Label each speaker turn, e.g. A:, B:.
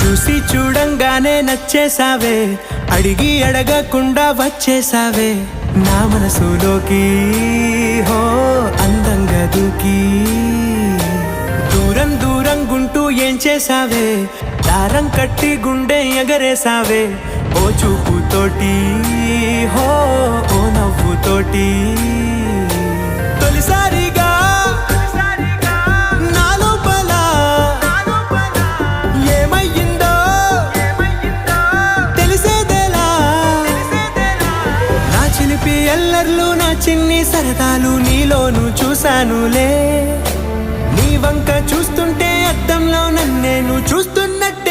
A: చూసి చూడంగానే నచ్చేసావే, అడిగి అడగకుండా వచ్చేసావే నా మనసులోకి. హో అందంగా దూకి దూరం దూరం గుంటూ ఏం చేసావే, దారం కట్టి గుండె ఎగరేసావే ఓ చూపుతోటి. హో ఓ నవ్వుతోటి తొలిసారిగా నా లోపల ఏమయ్యిందో తెలిసేదేలా. నా చిలిపి ఎల్లర్లు నా చిన్ని సరదాలు నీలోను చూశానులే. నీ వంక చూస్తుంటే అద్దంలో నన్నేను చూస్తున్నట్టు